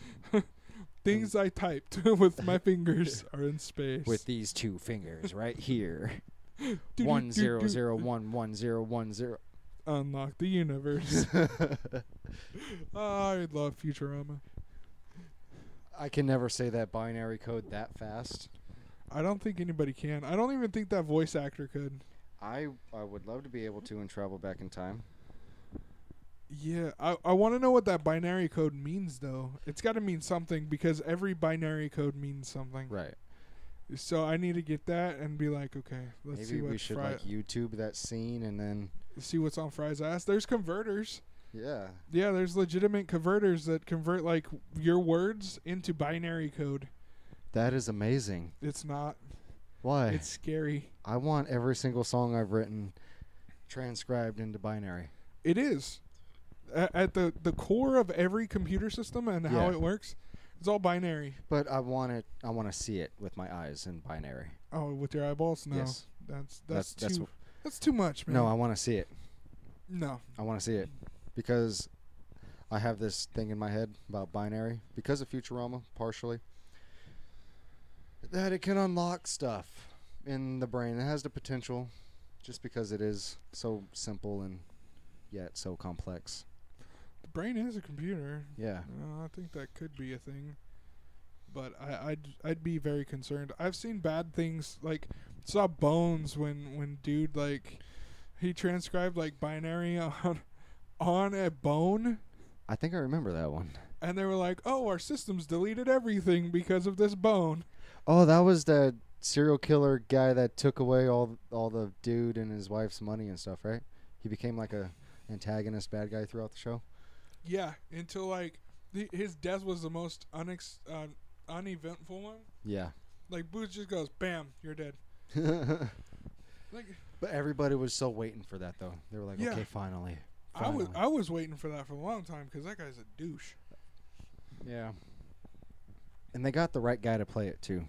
Things I typed with my fingers are in space. With these two fingers right here. 100111010. Unlock the universe. I love Futurama. I can never say that binary code that fast. I don't think anybody can. I don't even think that voice actor could. I would love to be able to and travel back in time. Yeah, I want to know what that binary code means, though. It's got to mean something because every binary code means something. Right. So I need to get that and be like, okay, let's see Maybe what we should like YouTube that scene and then see what's on Fry's ass. There's converters. Yeah. Yeah, there's legitimate converters that convert like your words into binary code. That is amazing. It's not. Why? It's scary. I want every single song I've written transcribed into binary. It is. At the core of every computer system and how it works, it's all binary. But I want to see it with my eyes in binary. Oh, with your eyeballs? No. Yes. That's too much, man. No, I want to see it. No. I want to see it. Because I have this thing in my head about binary, because of Futurama, partially, that it can unlock stuff in the brain. It has the potential, just because it is so simple and yet so complex. The brain is a computer. Yeah. I think that could be a thing. But I'd be very concerned. I've seen bad things, like, saw Bones when dude, like, he transcribed, like, binary on a bone. I think I remember that one. And they were like, oh, our systems deleted everything because of this bone. Oh, that was the serial killer guy that took away all the dude and his wife's money and stuff, right? He became like a antagonist bad guy throughout the show. Yeah, until like his death was the most uneventful one. Yeah. Like Booth just goes, bam, you're dead. Like, but everybody was still waiting for that though. They were like, okay, finally. I was waiting for that for a long time because that guy's a douche. Yeah. And they got the right guy to play it too.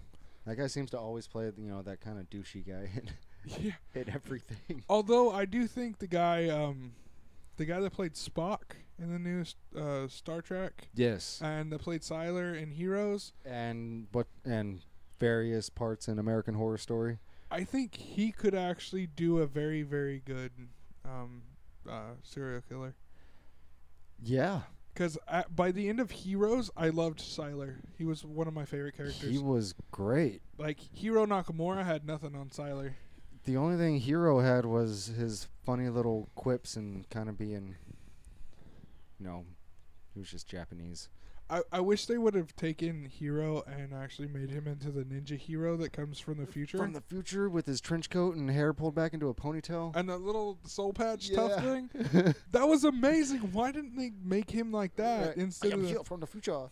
That guy seems to always play, that kind of douchey guy in everything. Although I do think the guy that played Spock in the new Star Trek, yes, and that played Sylar in Heroes, and various parts in American Horror Story, I think he could actually do a very, very good serial killer. Yeah. Because by the end of Heroes, I loved Sylar. He was one of my favorite characters. He was great. Like, Hiro Nakamura had nothing on Sylar. The only thing Hiro had was his funny little quips and kind of being, he was just Japanese. I wish they would have taken Hiro and actually made him into the ninja hero that comes from the future. From the future with his trench coat and hair pulled back into a ponytail. And that little soul patch tough thing. That was amazing. Why didn't they make him like that instead of Hiro from the future?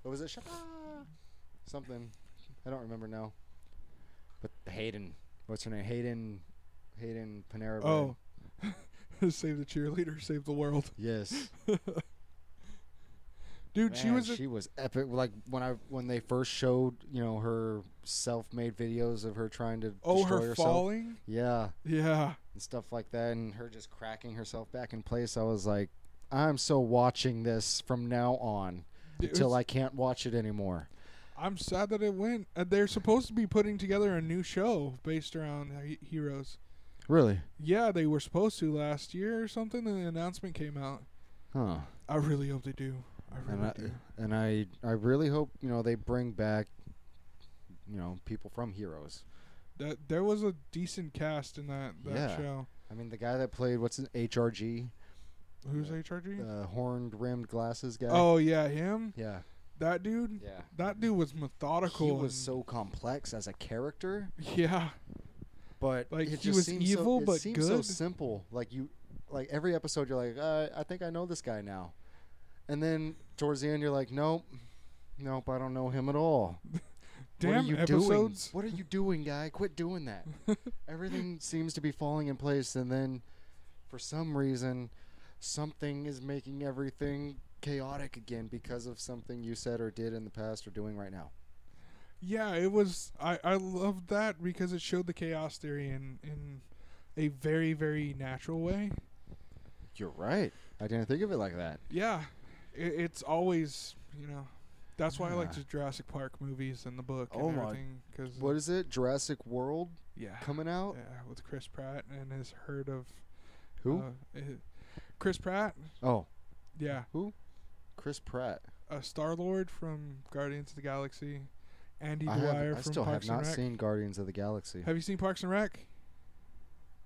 What was it? Something. I don't remember now. But Hayden. What's her name? Hayden Panera. Oh. Save the cheerleader, save the world. Yes. Dude, Man, she was epic. Like when they first showed, her self-made videos of her trying to destroy her herself. falling? Yeah. Yeah. And stuff like that, and her just cracking herself back in place. I was like, I'm so watching this from now on until I can't watch it anymore. I'm sad that it went. They're supposed to be putting together a new show based around Heroes. Really? Yeah, they were supposed to last year or something, and the announcement came out. Huh. I really hope they do. I really do. And I really hope, they bring back, people from Heroes. There was a decent cast in that show. I mean, the guy that played, what's his HRG? Who's HRG? The horned-rimmed glasses guy. Oh, yeah, him? Yeah. That dude? Yeah. That dude was methodical. He was so complex as a character. Yeah. But like, it he just was seems evil, so, but it seems good. so simple. Like every episode, you're like, I think I know this guy now. And then towards the end, you're like, nope, I don't know him at all. Damn, what are you episodes? doing? What are you doing, guy? Quit doing that. Everything seems to be falling in place, and then for some reason, something is making everything chaotic again because of something you said or did in the past or doing right now. Yeah, it was. I loved that because it showed the chaos theory in a very, very natural way. You're right. I didn't think of it like that. Yeah, it's always, that's why I like the Jurassic Park movies and the book and everything. Cause what is it? Jurassic World? Yeah. Coming out? Yeah, with Chris Pratt and his herd of... Who? Chris Pratt. Oh. Yeah. Who? Chris Pratt. Star-Lord from Guardians of the Galaxy. Andy Dwyer from Parks and Rec. I still have not seen Guardians of the Galaxy. Have you seen Parks and Rec?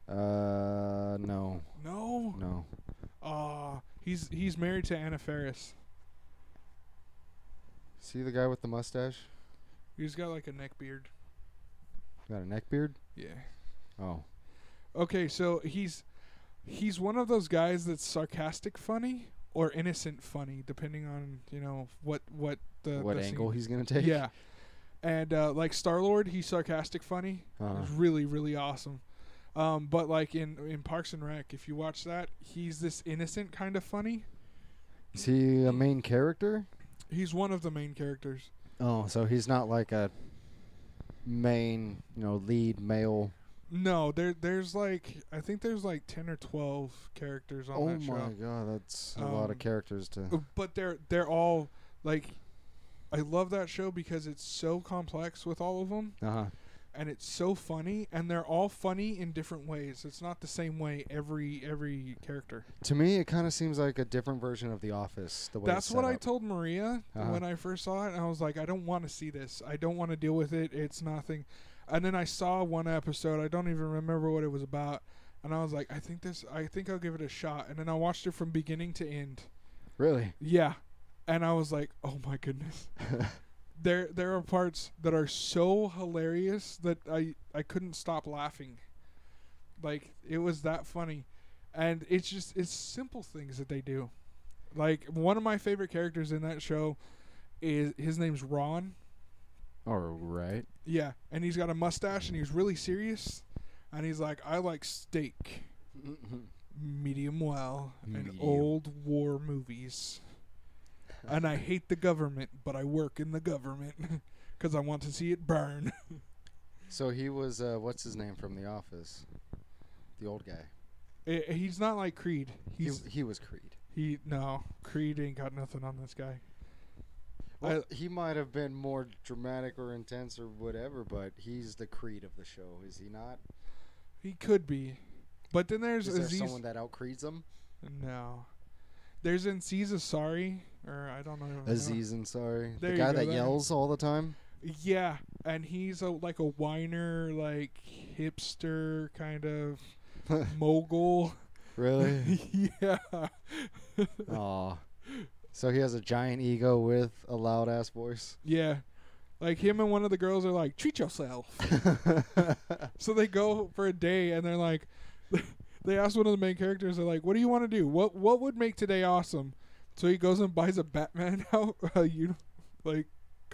No. No? No. He's married to Anna Faris. See the guy with the mustache? He's got like a neck beard. Got a neck beard? Yeah. Oh. Okay, so he's one of those guys that's sarcastic funny or innocent funny, depending on, what angle he's gonna take. Yeah. And like Star-Lord, he's sarcastic funny. It's really, really awesome. But like in Parks and Rec, if you watch that, he's this innocent kind of funny. Is he a main character? He's one of the main characters. Oh, so he's not like a main, lead male. No, there's like, I think there's like 10 or 12 characters on that show. Oh my god, that's a lot of characters to. But they're all like, I love that show because it's so complex with all of them. And it's so funny, and they're all funny in different ways. It's not the same way every character. To me, it kind of seems like a different version of The Office. The way that's what I told Maria when I first saw it. And I was like, I don't want to see this. I don't want to deal with it. It's nothing. And then I saw one episode. I don't even remember what it was about. And I was like, I think I'll give it a shot. And then I watched it from beginning to end. Really? Yeah. And I was like, oh my goodness. There are parts that are so hilarious that I couldn't stop laughing. Like, it was that funny. And it's simple things that they do. Like, one of my favorite characters in that show is, his name's Ron. All right. Yeah, and he's got a mustache and he's really serious. And he's like, I like steak. Medium well. And old war movies. And I hate the government, but I work in the government because I want to see it burn. So he was, what's his name from The Office? The old guy. He's not like Creed. He was Creed. No, Creed ain't got nothing on this guy. Well, he might have been more dramatic or intense or whatever, but he's the Creed of the show, is he not? He could be. But then there's Is there someone that out-Creeds him? No. There's Aziz Ansari, or I don't know. Aziz Ansari. The guy that yells all the time? Yeah, and he's like a whiner, like hipster kind of mogul. Really? Yeah. Aw. So he has a giant ego with a loud-ass voice? Yeah. Like, him and one of the girls are like, treat yourself. So they go for a day, and they're like... They asked one of the main characters, they're like, what do you want to do? What would make today awesome? So he goes and buys a Batman costume. The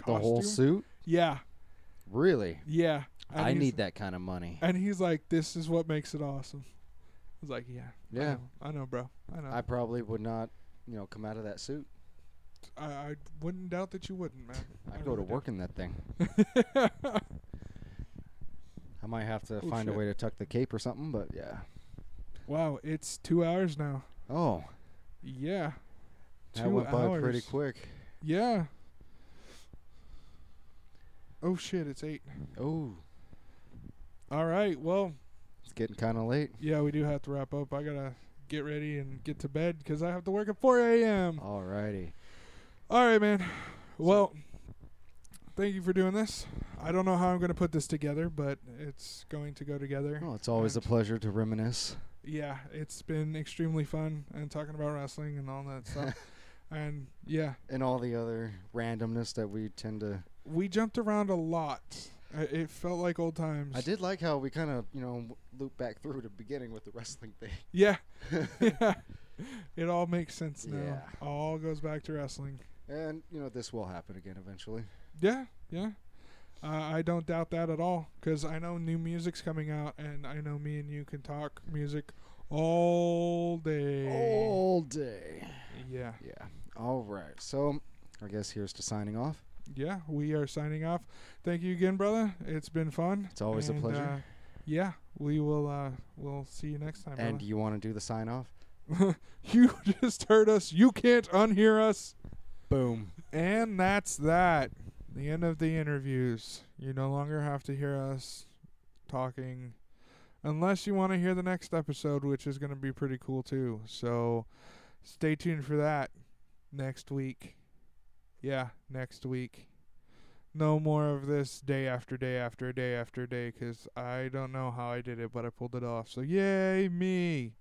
whole suit? Yeah. Really? Yeah. And I need that kind of money. And he's like, this is what makes it awesome. I was like, yeah. Yeah. I know, bro. I know. I probably would not, come out of that suit. I wouldn't doubt that you wouldn't, man. I'd go to work in that thing. I might have to find a way to tuck the cape or something, but yeah. Wow, it's 2 hours now. Oh. Yeah. That went by pretty quick. Yeah. Oh, shit, it's 8. Oh. All right, well. It's getting kind of late. Yeah, we do have to wrap up. I got to get ready and get to bed because I have to work at 4 a.m. Alrighty. All right, man. Well, thank you for doing this. I don't know how I'm going to put this together, but it's going to go together. Oh, it's always a pleasure to reminisce. Yeah, it's been extremely fun and talking about wrestling and all that stuff. And, yeah. And all the other randomness that we tend to... We jumped around a lot. It felt like old times. I did like how we kind of, loop back through the beginning with the wrestling thing. Yeah. Yeah. It all makes sense now. Yeah. All goes back to wrestling. And, this will happen again eventually. Yeah, yeah. I don't doubt that at all because I know new music's coming out and I know me and you can talk music all day. All day. Yeah. Yeah. All right. So I guess here's to signing off. Yeah, we are signing off. Thank you again, brother. It's been fun. It's always a pleasure. Yeah, we will we'll see you next time, And do you want to do the sign off? You just heard us. You can't unhear us. Boom. And that's that. The end of the interviews. You no longer have to hear us talking unless you want to hear the next episode, which is going to be pretty cool too. So stay tuned for that next week. Yeah, next week. No more of this day after day after day after day because I don't know how I did it, but I pulled it off. So yay me.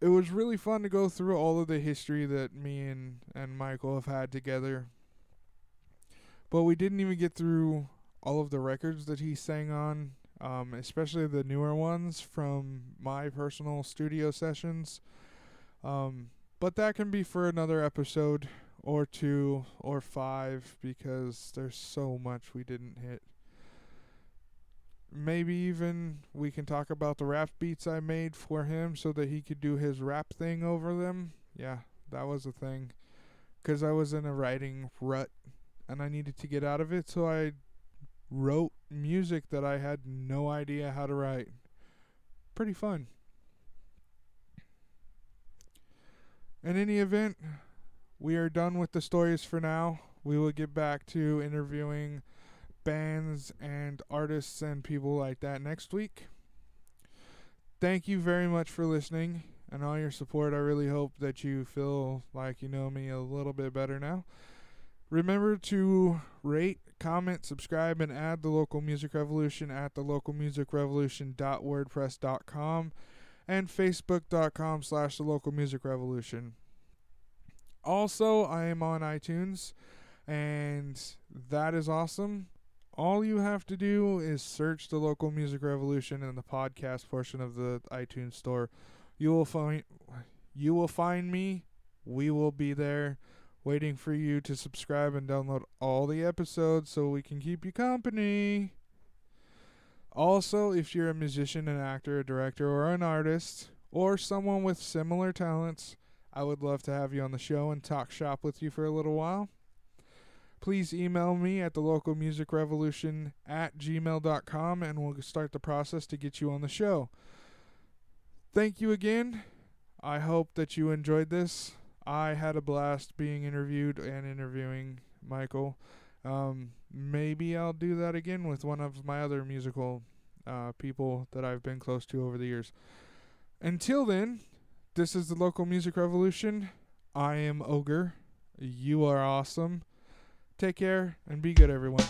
It was really fun to go through all of the history that me and Michael have had together. But we didn't even get through all of the records that he sang on, especially the newer ones from my personal studio sessions. But that can be for another episode or 2 or 5 because there's so much we didn't hit. Maybe even we can talk about the rap beats I made for him so that he could do his rap thing over them. Yeah, that was a thing. Because I was in a writing rut and I needed to get out of it, so I wrote music that I had no idea how to write. Pretty fun. In any event, we are done with the stories for now. We will get back to interviewing bands and artists and people like that next week. Thank you very much for listening and all your support. I really hope that you feel like you know me a little bit better now. Remember to rate, comment, subscribe, and add The Local Music Revolution at thelocalmusicrevolution.wordpress.com and facebook.com/thelocalmusicrevolution. Also, I am on iTunes, and that is awesome. All you have to do is search The Local Music Revolution in the podcast portion of the iTunes store. You will find me. We will be there waiting for you to subscribe and download all the episodes so we can keep you company. Also, if you're a musician, an actor, a director, or an artist, or someone with similar talents, I would love to have you on the show and talk shop with you for a little while. Please email me at thelocalmusicrevolution@gmail.com and we'll start the process to get you on the show. Thank you again. I hope that you enjoyed this. I had a blast being interviewed and interviewing Michael. Maybe I'll do that again with one of my other musical people that I've been close to over the years. Until then, this is The Local Music Revolution. I am Ogre. You are awesome. Take care and be good, everyone.